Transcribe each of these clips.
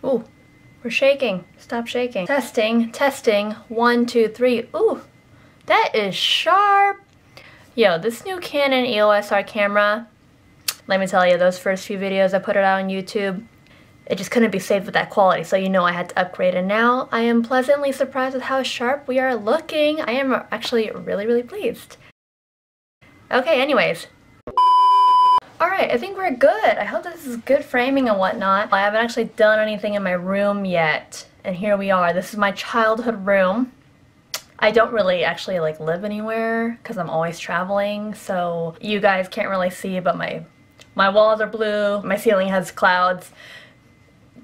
Ooh, we're shaking. Stop shaking. Testing, testing. 1, 2, 3. Ooh, that is sharp. Yo, this new Canon EOS R camera, let me tell you, those first few videos I put it out on YouTube, it just couldn't be saved with that quality, so you know I had to upgrade, and now I am pleasantly surprised with how sharp we are looking. I am actually really, really pleased. Okay, anyways. Alright, I think we're good. I hope this is good framing and whatnot. I haven't actually done anything in my room yet, and here we are. This is my childhood room. I don't really actually like live anywhere because I'm always traveling, so you guys can't really see, but my walls are blue, my ceiling has clouds.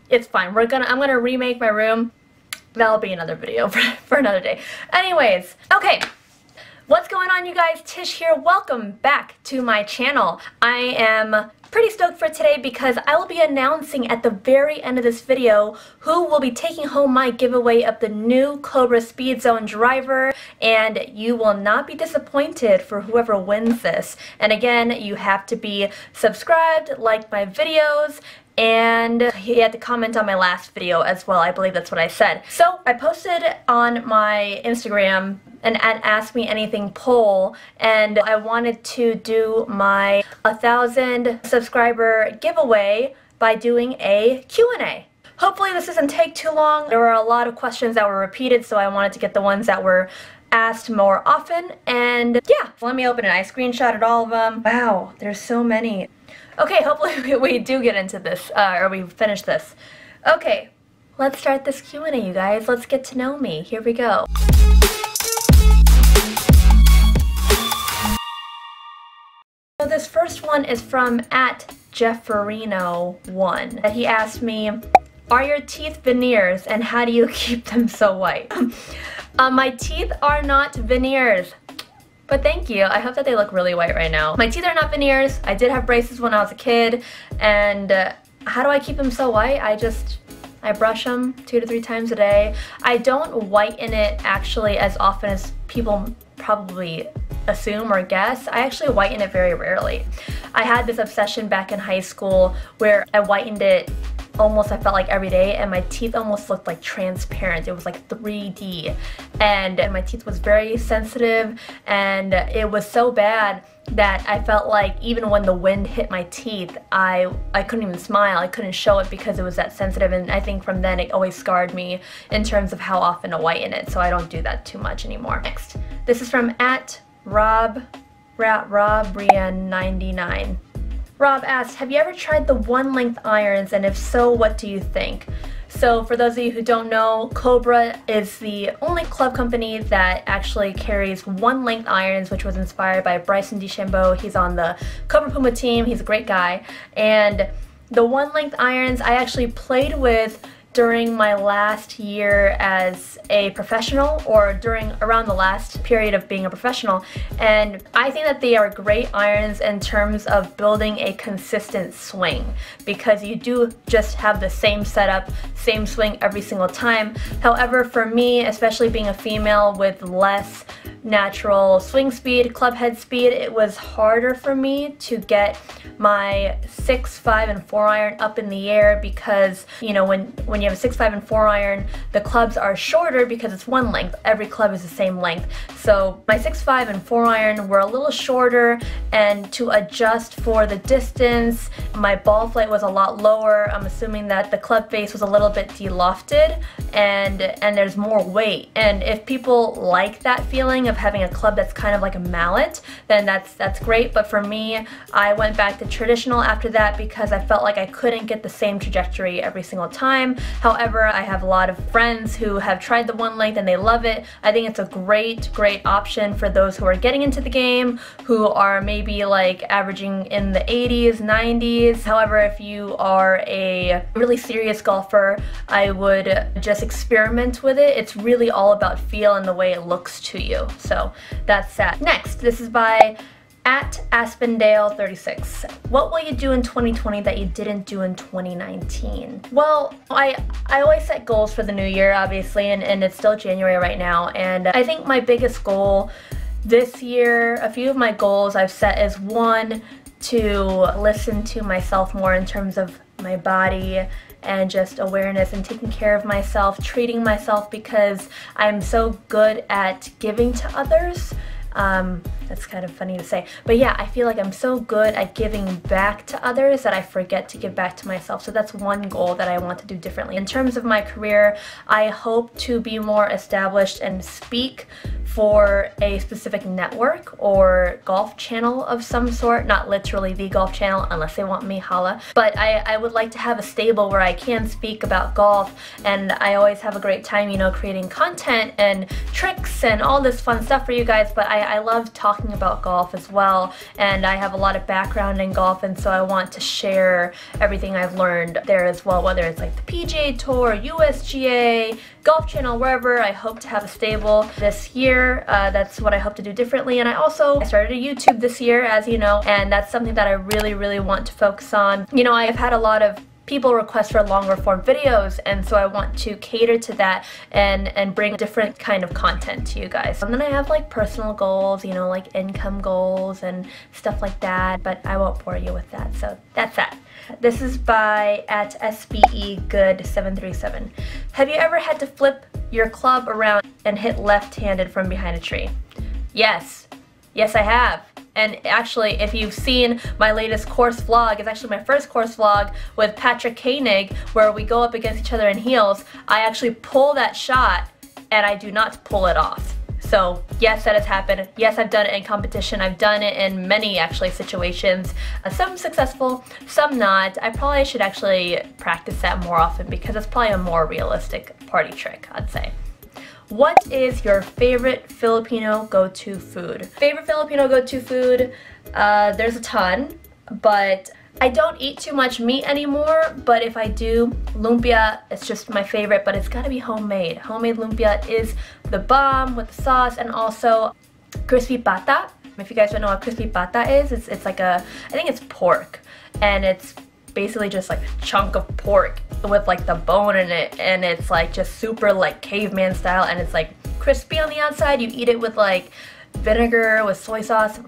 It's fine. I'm gonna remake my room. That'll be another video for another day. Anyways, okay. What's going on, you guys? Tish here. Welcome back to my channel. I am pretty stoked for today because I will be announcing at the very end of this video who will be taking home my giveaway of the new Cobra SPEEDZONE driver, and you will not be disappointed for whoever wins this. And again, you have to be subscribed, like my videos, and he had to comment on my last video as well. I believe that's what I said. So I posted on my Instagram an Ask Me Anything poll, and I wanted to do my 1,000 subscriber giveaway by doing a Q&A. Hopefully this doesn't take too long. There were a lot of questions that were repeated, so I wanted to get the ones that were asked more often, and yeah, let me open it. I screenshotted all of them. Wow, there's so many. Okay, hopefully we do get into this, or we finish this. Okay, let's start this Q&A, you guys. Let's get to know me. Here we go. So this first one is from @Jefferino1. He asked me, are your teeth veneers and how do you keep them so white? My teeth are not veneers. But thank you. I hope that they look really white right now. My teeth are not veneers. I did have braces when I was a kid, and how do I keep them so white? I brush them 2 to 3 times a day. I don't whiten it actually as often as people probably assume or guess. I actually whiten it very rarely. I had this obsession back in high school where I whitened it almost, I felt like, every day, and my teeth almost looked like transparent. It was like 3D, and my teeth was very sensitive, and it was so bad that I felt like even when the wind hit my teeth, I couldn't even smile. I couldn't show it because it was that sensitive, and I think from then it always scarred me in terms of how often to whiten it, so I don't do that too much anymore. Next, this is from @RobRian99. Rob asked, have you ever tried the one-length irons, and if so, what do you think? So for those of you who don't know, Cobra is the only club company that actually carries one-length irons, which was inspired by Bryson DeChambeau. He's on the Cobra Puma team. He's a great guy. And the one-length irons I actually played with during my last year as a professional, or around the last period of being a professional, and I think that they are great irons in terms of building a consistent swing, because you do just have the same setup, same swing every single time. However, for me, especially being a female with less natural swing speed, club head speed, it was harder for me to get my 6, 5, and 4 iron up in the air, because you know, when you have a 6, 5, and 4 iron, the clubs are shorter because it's one length. Every club is the same length. So my 6, 5, and 4 iron were a little shorter, and to adjust for the distance, my ball flight was a lot lower. I'm assuming that the club face was a little bit de-lofted, and there's more weight. And if people like that feeling of having a club that's kind of like a mallet, then that's great. But for me, I went back to traditional after that because I felt like I couldn't get the same trajectory every single time. However, I have a lot of friends who have tried the one length and they love it. I think it's a great option for those who are getting into the game, who are maybe like averaging in the 80s, 90s. However, if you are a really serious golfer, I would just experiment with it. It's really all about feel and the way it looks to you. So that's that. Next, this is by @Aspendale36. What will you do in 2020 that you didn't do in 2019? Well, I always set goals for the new year, obviously, and it's still January right now, and I think my biggest goal this year, a few of my goals I've set is, one, to listen to myself more in terms of my body and just awareness and taking care of myself, treating myself, because I'm so good at giving to others. That's kind of funny to say, but yeah, I feel like I'm so good at giving back to others that I forget to give back to myself. So that's one goal that I want to do differently. In terms of my career, I hope to be more established and speak for a specific network or golf channel of some sort, not literally the golf channel unless they want me, holla, but I would like to have a stable where I can speak about golf, and I always have a great time, you know, creating content and tricks and all this fun stuff for you guys, but I love talking about golf as well, and I have a lot of background in golf, and so I want to share everything I've learned there as well, whether it's like the PGA Tour, USGA, Golf Channel, wherever. I hope to have a stable this year. That's what I hope to do differently. And I started a YouTube this year, as you know, and that's something that I really want to focus on. You know, I've had a lot of people request for longer form videos, and so I want to cater to that and bring different kind of content to you guys. And then I have like personal goals, you know, like income goals and stuff like that, but I won't bore you with that, so that's that. This is by @SBEGood737. Have you ever had to flip your club around and hit left-handed from behind a tree? Yes. Yes, I have. And actually, if you've seen my latest course vlog, it's actually my first course vlog with Patrick Koenig, where we go up against each other in heels. I actually pull that shot, and I do not pull it off. So yes, that has happened. Yes, I've done it in competition. I've done it in many actually situations. Some successful, some not. I probably should actually practice that more often because it's probably a more realistic party trick, I'd say. What is your favorite Filipino go-to food? Favorite Filipino go-to food? There's a ton, but I don't eat too much meat anymore, but if I do, lumpia, it's just my favorite, but it's gotta be homemade. Homemade lumpia is the bomb with the sauce, and also crispy pata. If you guys don't know what crispy pata is, it's like I think it's pork, and it's basically just like a chunk of pork with like the bone in it, and it's like just super like caveman style, and it's like crispy on the outside. You eat it with like vinegar with soy sauce.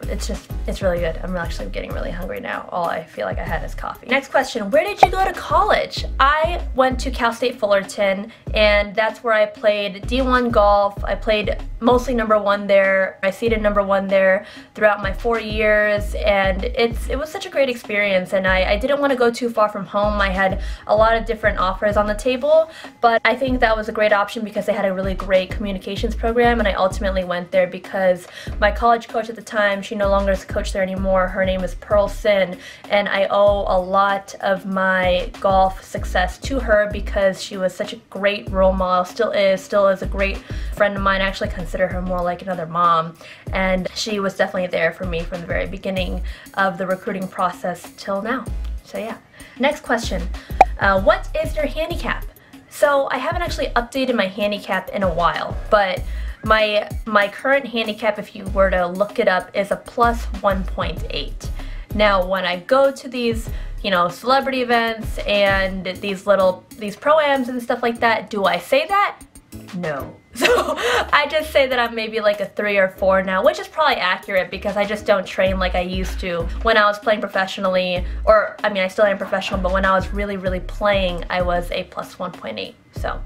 It's really good. I'm actually getting really hungry now. All I feel like I had is coffee. Next question, where did you go to college? I went to Cal State Fullerton, and that's where I played D1 golf. I played mostly #1 there. I seeded #1 there throughout my 4 years, and it was such a great experience, and I didn't want to go too far from home. I had a lot of different offers on the table, but I think that was a great option because they had a really great communications program, and I ultimately went there because my college coach at the time, she no longer is a coach there anymore. Her name is Pearl Sin, and I owe a lot of my golf success to her because she was such a great role model, still is a great friend of mine. I actually consider her more like another mom, and she was definitely there for me from the very beginning of the recruiting process till now. So yeah. Next question, what is your handicap? So I haven't actually updated my handicap in a while, but my current handicap, if you were to look it up, is a plus 1.8. Now, when I go to these, you know, celebrity events and these pro-ams and stuff like that, do I say that? No. So I just say that I'm maybe like a 3 or 4 now, which is probably accurate because I just don't train like I used to when I was playing professionally, or I mean I still am professional, but when I was really playing, I was a plus 1.8. So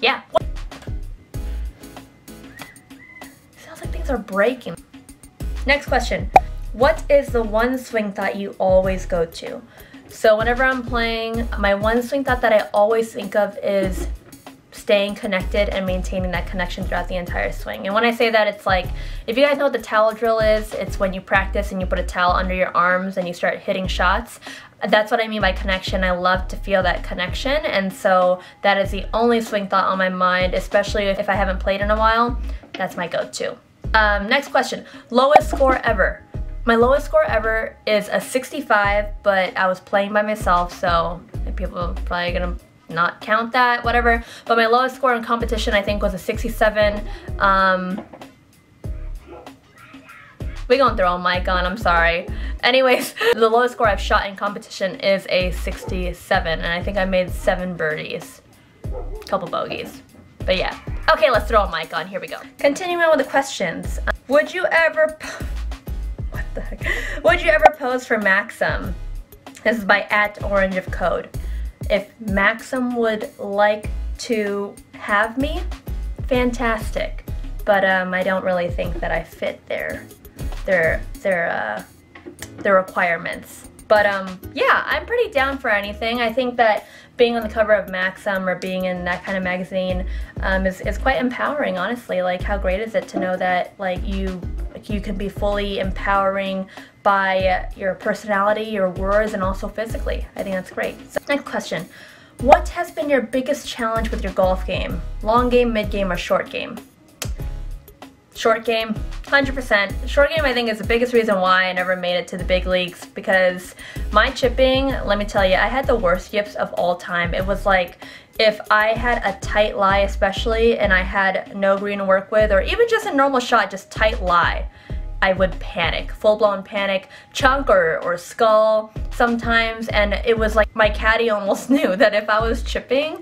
yeah. Sounds like things are breaking. Next question. What is the one swing thought you always go to? So whenever I'm playing, my one swing thought that I always think of is staying connected and maintaining that connection throughout the entire swing. And when I say that, it's like, if you guys know what the towel drill is, it's when you practice and you put a towel under your arms and you start hitting shots. That's what I mean by connection. I love to feel that connection, and so that is the only swing thought on my mind, especially if I haven't played in a while. That's my go-to. Next question, lowest score ever. My lowest score ever is a 65, but I was playing by myself, so people are probably gonna not count that, whatever. But my lowest score in competition, I think, was a 67. We gonna throw a mic on, I'm sorry. Anyways, the lowest score I've shot in competition is a 67, and I think I made 7 birdies, a couple bogeys, but yeah. Okay, let's throw a mic on, here we go. Continuing on with the questions. Would you ever, what the heck? Would you ever pose for Maxim? This is by @OrangeOfCode. If Maxim would like to have me, fantastic. But I don't really think that I fit their requirements. But yeah, I'm pretty down for anything. I think that being on the cover of Maxim or being in that kind of magazine is quite empowering, honestly. Like, how great is it to know that like you can be fully empowering by your personality, your words, and also physically. I think that's great. So, next question. What has been your biggest challenge with your golf game? Long game, mid game, or short game? Short game, 100%. Short game, I think, is the biggest reason why I never made it to the big leagues, because my chipping, let me tell you, I had the worst yips of all time. It was like, if I had a tight lie especially, and I had no green to work with, or even just a normal shot, just tight lie, I would panic, full-blown panic, chunk or skull sometimes, and it was like my caddy almost knew that if I was chipping,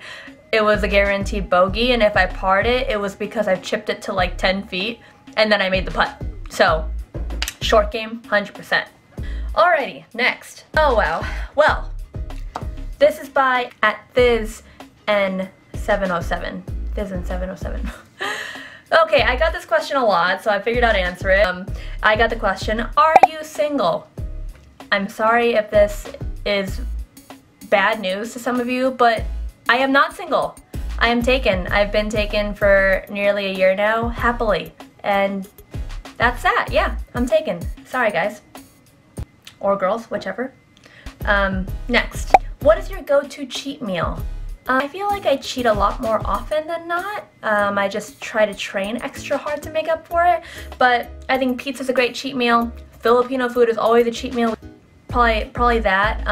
it was a guaranteed bogey, and if I parred it, it was because I chipped it to like 10 feet, and then I made the putt. So, short game, 100%. Alrighty, next. Oh wow. Well, this is by @ThizN707. ThizN707. Okay, I got this question a lot, so I figured I'd answer it. I got the question, are you single? I'm sorry if this is bad news to some of you, but I am not single. I am taken. I've been taken for nearly a year now, happily. And that's that. Yeah, I'm taken. Sorry, guys. Or girls, whichever. Next. What is your go-to cheat meal? I feel like I cheat a lot more often than not. I just try to train extra hard to make up for it. But I think pizza's a great cheat meal. Filipino food is always a cheat meal. Probably that.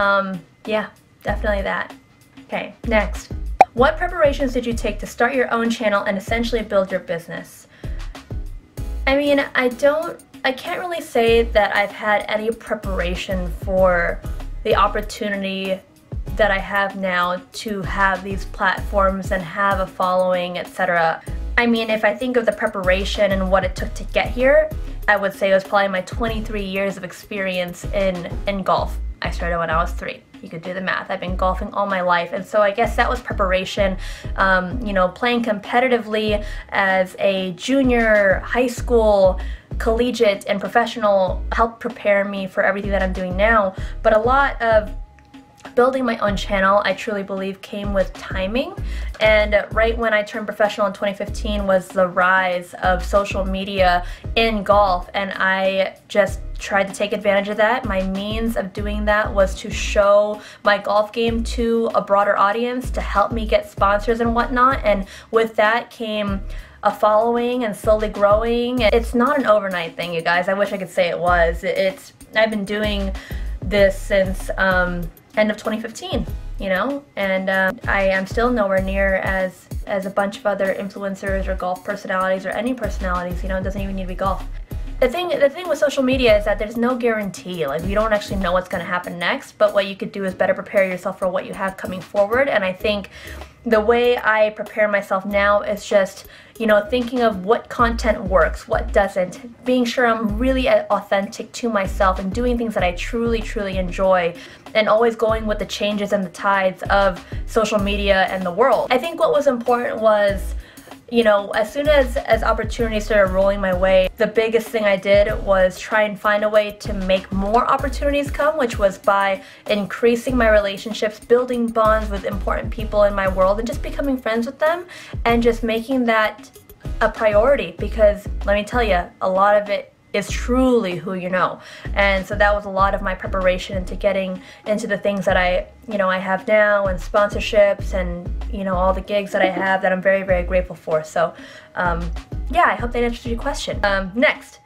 Yeah, definitely that. Okay, next. What preparations did you take to start your own channel and essentially build your business? I mean, I can't really say that I've had any preparation for the opportunity that I have now to have these platforms and have a following, etc. I mean, if I think of the preparation and what it took to get here, I would say it was probably my 23 years of experience in golf. I started when I was 3. You could do the math. I've been golfing all my life, and so I guess that was preparation. You know, playing competitively as a junior, high school, collegiate, and professional helped prepare me for everything that I'm doing now. But a lot of building my own channel, I truly believe, came with timing. And right when I turned professional in 2015 was the rise of social media in golf, and I just tried to take advantage of that. My means of doing that was to show my golf game to a broader audience, to help me get sponsors and whatnot, and with that came a following and slowly growing. It's not an overnight thing, you guys. I wish I could say it was. I've been doing this since end of 2015, you know, and I am still nowhere near as a bunch of other influencers or golf personalities or any personalities, you know. It doesn't even need to be golf. The thing with social media is that there's no guarantee. Like, you don't actually know what's going to happen next, but what you could do is better prepare yourself for what you have coming forward. And I think the way I prepare myself now is just, you know, thinking of what content works, what doesn't, being sure I'm really authentic to myself and doing things that I truly, truly enjoy, and always going with the changes and the tides of social media and the world. I think what was important was, you know, as soon as opportunities started rolling my way, the biggest thing I did was try and find a way to make more opportunities come, which was by increasing my relationships, building bonds with important people in my world, and just becoming friends with them, and just making that a priority, because let me tell you, a lot of it is truly who you know. And so that was a lot of my preparation into getting into the things that I have now, and sponsorships, and, you know, all the gigs that I have that I'm very, very grateful for. So yeah, I hope that answers your question. Next,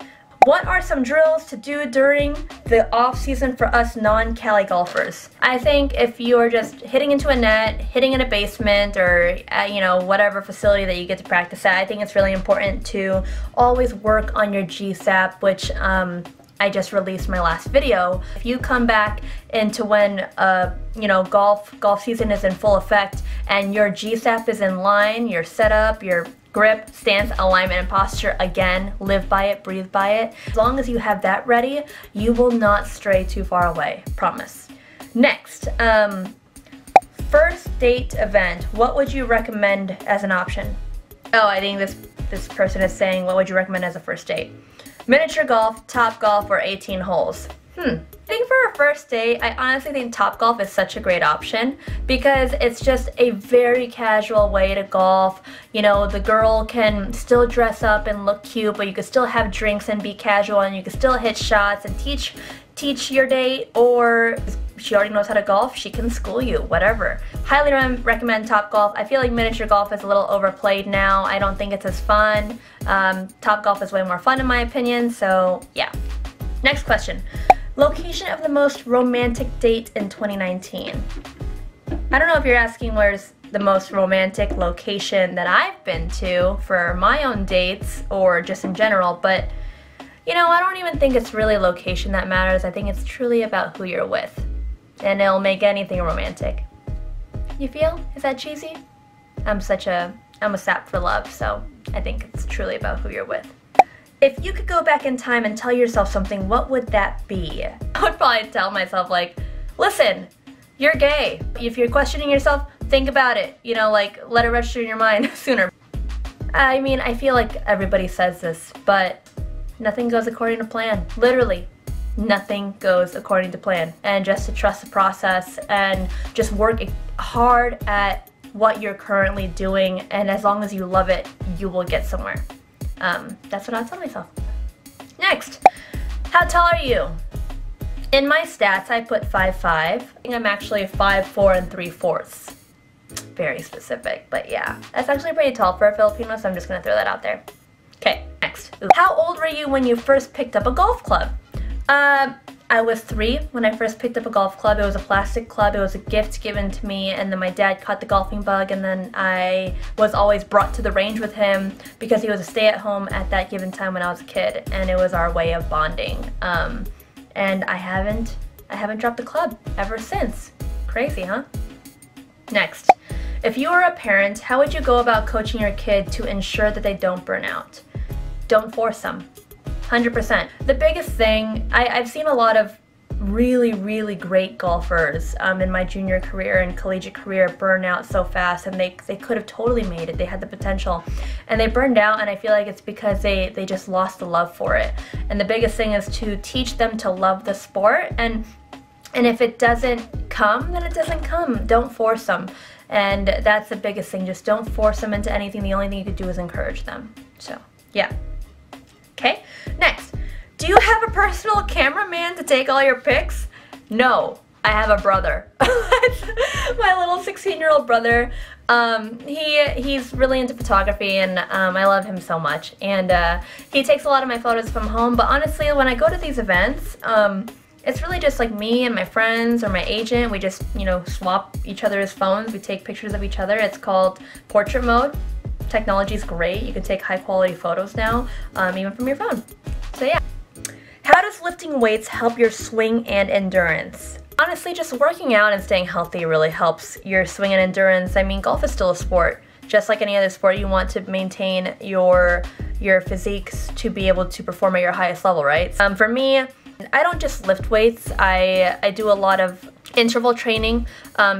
what are some drills to do during the off season for us non-Cali golfers? I think if you're just hitting into a net, hitting in a basement, or you know, whatever facility that you get to practice at, I think it's really important to always work on your GSAP, which I just released my last video. If you come back into when you know, golf season is in full effect and your GSAP is in line, your setup, your grip, stance, alignment, and posture, again, live by it, breathe by it. As long as you have that ready, you will not stray too far away, promise. Next, First date event, what would you recommend as an option? Oh, I think this person is saying, what would you recommend as a first date? Miniature golf, top golf, or 18 holes? I think for a first date, I honestly think top golf is such a great option because it's just a very casual way to golf. You know, the girl can still dress up and look cute, but you can still have drinks and be casual, and you can still hit shots and teach your date, or she already knows how to golf, she can school you, whatever. Highly recommend top golf. I feel like miniature golf is a little overplayed now. I don't think it's as fun. Top golf is way more fun in my opinion, so yeah. Next question. Location of the most romantic date in 2019. I don't know if you're asking where's the most romantic location that I've been to for my own dates or just in general, but you know, I don't even think it's really location that matters. I think it's truly about who you're with, and it'll make anything romantic. You feel? Is that cheesy? I'm a sap for love, so I think it's truly about who you're with. If you could go back in time and tell yourself something, what would that be? I would probably tell myself, like, listen, you're gay. If you're questioning yourself, think about it. You know, like, let it register in your mind sooner. I mean, I feel like everybody says this, but nothing goes according to plan. Literally, nothing goes according to plan. And just to trust the process and just work hard at what you're currently doing, and as long as you love it, you will get somewhere. That's what I tell myself. Next, how tall are you? In my stats, I put 5'5". I think I'm actually 5'4" 3/4. Very specific, but yeah. That's actually pretty tall for a Filipino, so I'm just gonna throw that out there. Okay, next. How old were you when you first picked up a golf club? I was 3 when I first picked up a golf club. It was a plastic club. It was a gift given to me, and then my dad caught the golfing bug, and then I was always brought to the range with him because he was a stay-at-home at that given time when I was a kid, and it was our way of bonding. And I haven't dropped the club ever since. Crazy, huh? Next, if you were a parent, how would you go about coaching your kid to ensure that they don't burn out? Don't force them. 100%. The biggest thing, I've seen a lot of really great golfers in my junior career and collegiate career burn out so fast, and they could have totally made it. They had the potential, and they burned out, and I feel like it's because they just lost the love for it. And the biggest thing is to teach them to love the sport, and if it doesn't come, then it doesn't come. Don't force them. And that's the biggest thing. Just don't force them into anything. The only thing you could do is encourage them. So, yeah. Okay, next. Do you have a personal cameraman to take all your pics? No, I have a brother. My little 16-year-old brother. He's really into photography, and I love him so much. And he takes a lot of my photos from home, but honestly, when I go to these events, it's really just like me and my friends or my agent. We just, you know, swap each other's phones. We take pictures of each other. It's called portrait mode. Technology is great. You can take high quality photos now, even from your phone. So yeah. How does lifting weights help your swing and endurance? Honestly, just working out and staying healthy really helps your swing and endurance. I mean, golf is still a sport. Just like any other sport, you want to maintain your physiques to be able to perform at your highest level, right? For me, I don't just lift weights. I do a lot of interval training,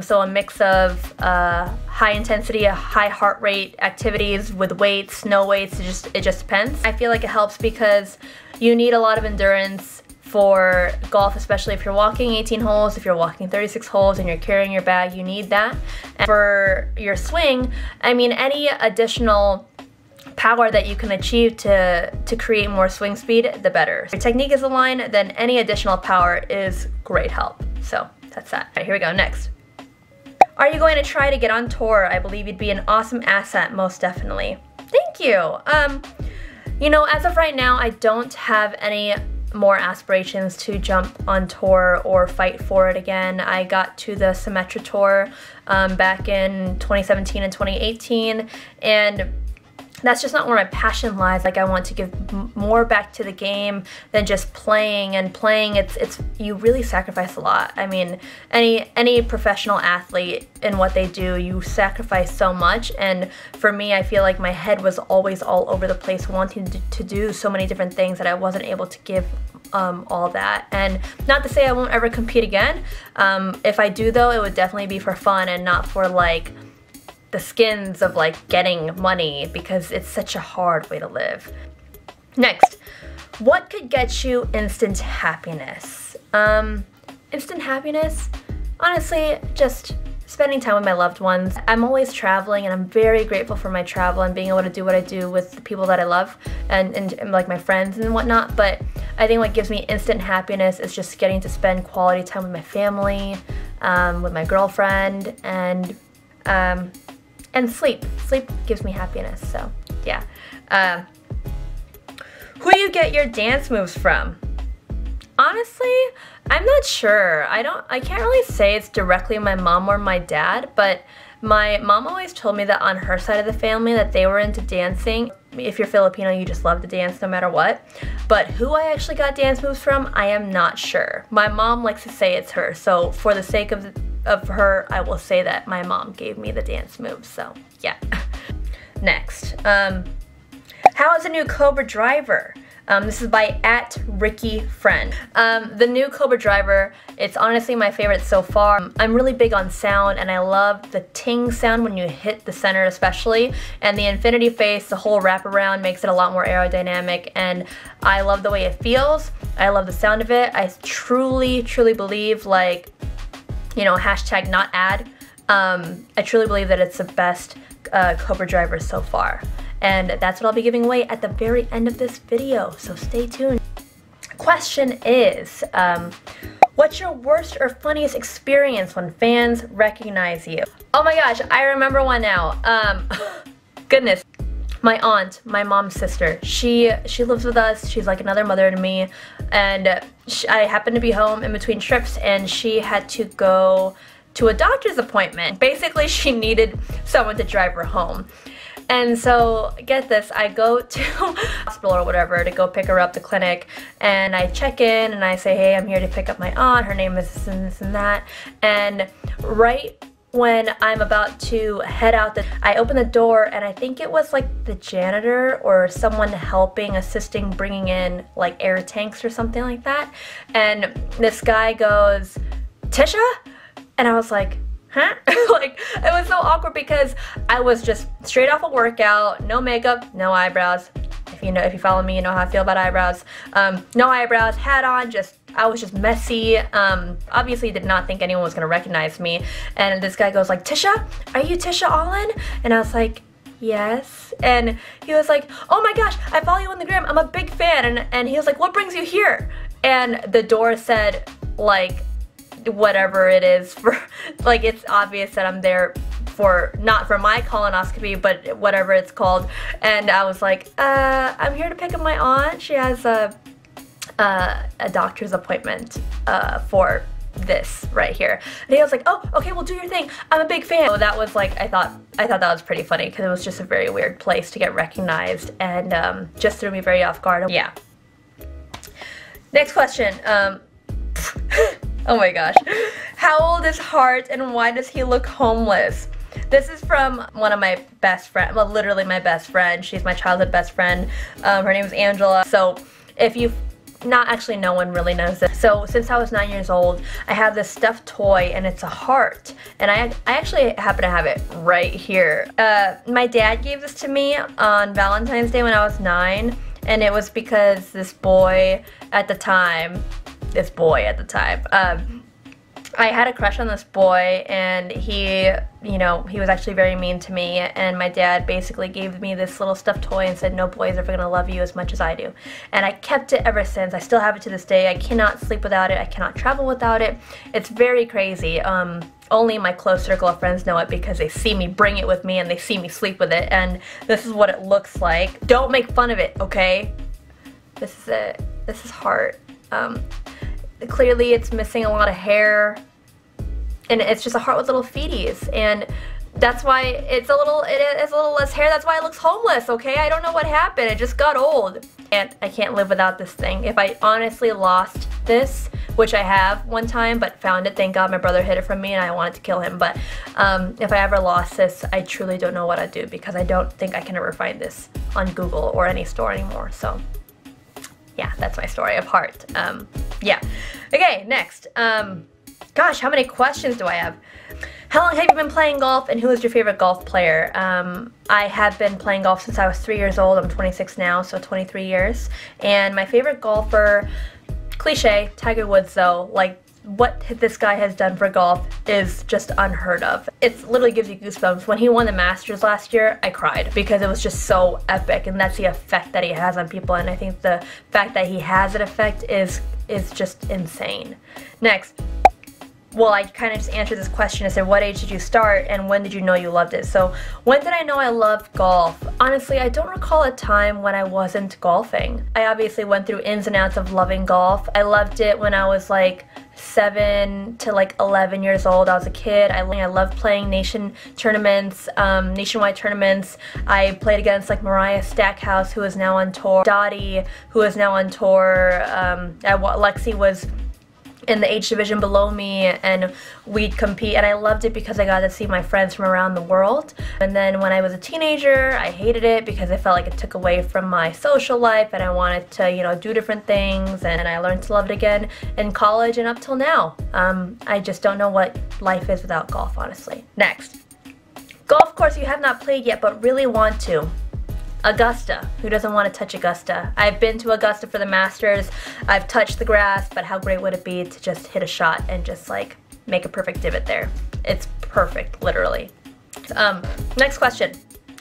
so a mix of high intensity, high heart rate activities with weights, no weights, it just depends. I feel like it helps because you need a lot of endurance for golf, especially if you're walking 18 holes, if you're walking 36 holes and you're carrying your bag, you need that. And for your swing, I mean, any additional power that you can achieve to create more swing speed, the better. If your technique is aligned, then any additional power is great help. So that's that. All right, here we go. Next. Are you going to try to get on tour? I believe you'd be an awesome asset, most definitely. Thank you. You know, as of right now, I don't have any more aspirations to jump on tour or fight for it again. I got to the Symetra tour back in 2017 and 2018, and that's just not where my passion lies. Like, I want to give more back to the game than just playing. And playing, it's you really sacrifice a lot. I mean, any professional athlete in what they do, you sacrifice so much. And for me, I feel like my head was always all over the place, wanting to do so many different things that I wasn't able to give all that. And not to say I won't ever compete again. If I do though, it would definitely be for fun and not for like the skins of like getting money, because it's such a hard way to live. Next, what could get you instant happiness? Instant happiness? Honestly, just spending time with my loved ones. I'm always traveling and I'm very grateful for my travel and being able to do what I do with the people that I love and like my friends and whatnot, but I think what gives me instant happiness is just getting to spend quality time with my family, with my girlfriend, and sleep. Sleep gives me happiness, so yeah. Who do you get your dance moves from? Honestly, I'm not sure. I can't really say it's directly my mom or my dad, but my mom always told me that on her side of the family that they were into dancing. If you're Filipino, you just love to dance no matter what. But who I actually got dance moves from, I am not sure. My mom likes to say it's her, so for the sake of her, I will say that my mom gave me the dance moves, so yeah. Next, how is a new Cobra driver? This is by @RickyFriend. The new Cobra driver, it's honestly my favorite so far. I'm really big on sound and I love the ting sound when you hit the center especially, and the infinity face, the whole wraparound makes it a lot more aerodynamic, and I love the way it feels. I love the sound of it. I truly believe, like, you know, hashtag not ad, I truly believe that it's the best Cobra driver so far. And that's what I'll be giving away at the very end of this video, so stay tuned. Question is, what's your worst or funniest experience when fans recognize you? Oh my gosh, I remember one now. Goodness. My aunt, my mom's sister, she lives with us. She's like another mother to me, and I happened to be home in between trips, and she had to go to a doctor's appointment. Basically, she needed someone to drive her home. And so, get this, I go to hospital or whatever to go pick her up, the clinic, and I check in and I say, hey, I'm here to pick up my aunt, her name is this and that, and right when I'm about to head out, I open the door, and I think it was like the janitor or someone helping, assisting, bringing in like air tanks or something like that, and this guy goes, Tisha? And I was like, huh? Like, it was so awkward because I was just straight off a workout, no makeup, no eyebrows. If you follow me, you know how I feel about eyebrows. No eyebrows, hat on, I was just messy. Obviously did not think anyone was gonna recognize me. And this guy goes like, Tisha, are you Tisha Allyn? And I was like, yes. And he was like, oh my gosh, I follow you on the gram, I'm a big fan. And he was like, what brings you here? And the door said, like, whatever it is for, like, it's obvious that I'm there for, not for my colonoscopy, but whatever it's called. And I was like, I'm here to pick up my aunt. She has a doctor's appointment for this right here. And he was like, oh, okay, well, do your thing, I'm a big fan. So that was like, I thought that was pretty funny because it was just a very weird place to get recognized, and just threw me very off guard. Yeah. Next question. Oh my gosh. How old is Hart and why does he look homeless? This is from one of my best friends, well, literally my best friend. She's my childhood best friend. Her name is Angela. So if you've not, actually no one really knows this. So since I was 9 years old, I have this stuffed toy and it's a heart. And I actually happen to have it right here. My dad gave this to me on Valentine's Day when I was 9. And it was because this boy at the time, I had a crush on this boy, and he was actually very mean to me, and my dad basically gave me this little stuffed toy and said, no boy is ever gonna love you as much as I do. And I kept it ever since. I still have it to this day. I cannot sleep without it. I cannot travel without it. It's very crazy. Only my close circle of friends know it because they see me bring it with me and they see me sleep with it, and this is what it looks like. Don't make fun of it, okay? This is it. This is Hart. Clearly it's missing a lot of hair, and it's just a heart with little feeties, and that's why it has a little less hair. That's why it looks homeless, okay? I don't know what happened. It just got old. And I can't live without this thing. If I honestly lost this, which I have one time, but found it, thank God my brother hid it from me and I wanted to kill him, but if I ever lost this, I truly don't know what I'd do, because I don't think I can ever find this on Google or any store anymore, so yeah, that's my story of Hart. Yeah. Okay, next. Gosh, how many questions do I have? How long have you been playing golf, and who is your favorite golf player? I have been playing golf since I was 3 years old. I'm 26 now, so 23 years. And my favorite golfer, cliche, Tiger Woods though, like what this guy has done for golf is just unheard of. It literally gives you goosebumps. When he won the Masters last year, I cried because it was just so epic, and that's the effect that he has on people, and I think the fact that he has an effect is just insane. Next. Well, I kind of just answered this question. I said, what age did you start, and when did you know you loved it? So, when did I know I loved golf? Honestly, I don't recall a time when I wasn't golfing. I obviously went through ins and outs of loving golf. I loved it when I was like 7 to like 11 years old. I was a kid. I loved playing nationwide tournaments. I played against like Mariah Stackhouse, who is now on tour, Dottie, who is now on tour. Lexi was in the age division below me, and we'd compete, and I loved it because I got to see my friends from around the world. And then when I was a teenager, I hated it because I felt like it took away from my social life, and I wanted to, you know, do different things, and I learned to love it again in college and up till now. I just don't know what life is without golf, honestly. Next. Golf course you have not played yet but really want to. Augusta. Who doesn't want to touch Augusta? I've been to Augusta for the Masters. I've touched the grass, but how great would it be to just hit a shot and just like make a perfect divot there? It's perfect, literally. Next question.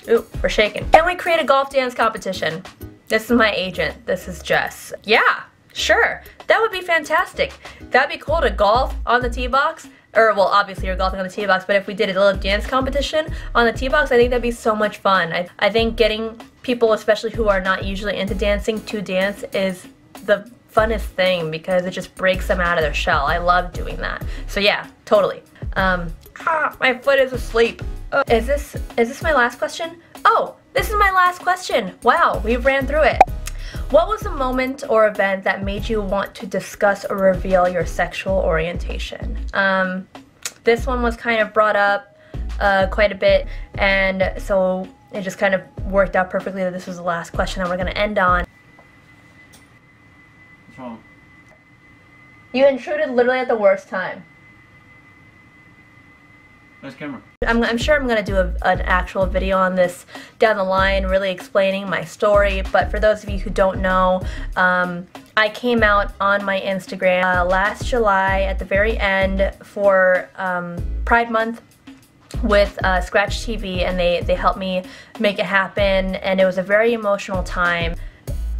Ooh, we're shaking. Can we create a golf dance competition? This is my agent. This is Jess. Yeah, sure. That would be fantastic. That'd be cool to golf on the tee box. Or, well, obviously you're golfing on the tee box, but if we did a little dance competition on the tee box, I think that'd be so much fun. I think getting people, especially who are not usually into dancing, to dance is the funnest thing because it just breaks them out of their shell. I love doing that. So yeah, totally. My foot is asleep. Is this my last question? Oh, this is my last question. Wow, we ran through it. What was a moment or event that made you want to discuss or reveal your sexual orientation? This one was kind of brought up quite a bit, and so it just kind of worked out perfectly that this was the last question that we're going to end on. What's wrong? You intruded literally at the worst time. Where's the camera? I'm sure I'm going to do an actual video on this down the line, really explaining my story, but for those of you who don't know, I came out on my Instagram last July at the very end for Pride Month with Scratch TV, and they helped me make it happen, and it was a very emotional time.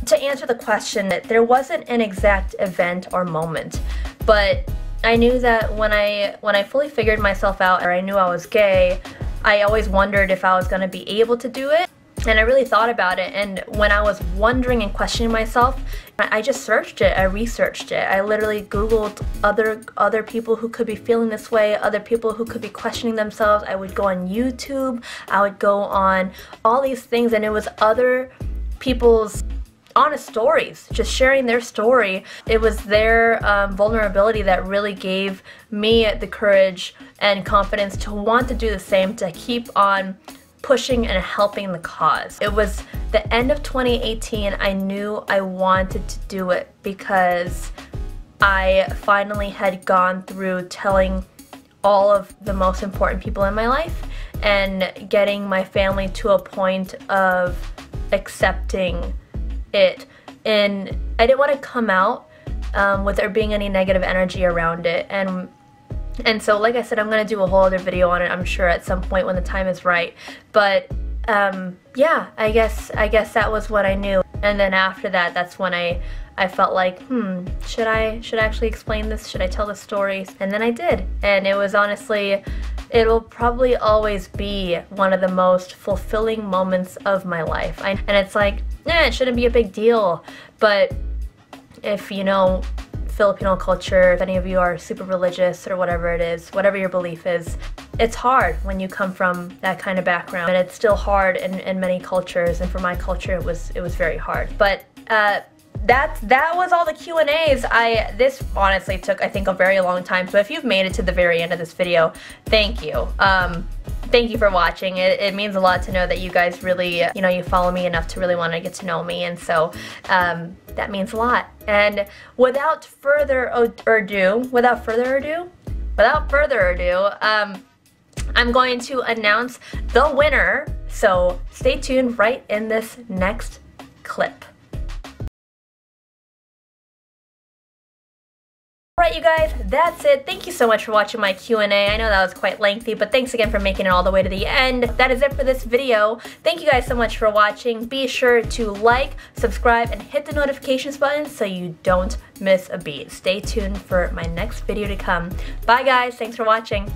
To answer the question, there wasn't an exact event or moment, but I knew that when I fully figured myself out, or I knew I was gay, I always wondered if I was going to be able to do it, and I really thought about it. And when I was wondering and questioning myself, I just searched it, I researched it. I literally Googled other people who could be feeling this way, other people who could be questioning themselves. I would go on YouTube, I would go on all these things, and it was other people's honest stories, just sharing their story. It was their vulnerability that really gave me the courage and confidence to want to do the same, to keep on pushing and helping the cause. It was the end of 2018. I knew I wanted to do it because I finally had gone through telling all of the most important people in my life and getting my family to a point of accepting it, and I didn't want to come out with there being any negative energy around it, and so like I said, I'm gonna do a whole other video on it, I'm sure, at some point when the time is right. But yeah, I guess that was what I knew, and then after that, that's when I felt like, should I actually explain this? Should I tell the story? And then I did, and it was honestly, it'll probably always be one of the most fulfilling moments of my life. And it's like, it shouldn't be a big deal, but if you know Filipino culture, if any of you are super religious or whatever it is, whatever your belief is, it's hard when you come from that kind of background, and it's still hard in many cultures, and for my culture it was very hard. But that was all the Q&As. This honestly took, I think, a very long time, so if you've made it to the very end of this video, thank you. thank you for watching. It means a lot to know that you guys really, you know, you follow me enough to really want to get to know me, and so that means a lot. And without further ado, I'm going to announce the winner, so stay tuned right in this next clip. Alright you guys, that's it. Thank you so much for watching my Q&A. I know that was quite lengthy, but thanks again for making it all the way to the end. That is it for this video. Thank you guys so much for watching. Be sure to like, subscribe, and hit the notifications button so you don't miss a beat. Stay tuned for my next video to come. Bye guys, thanks for watching.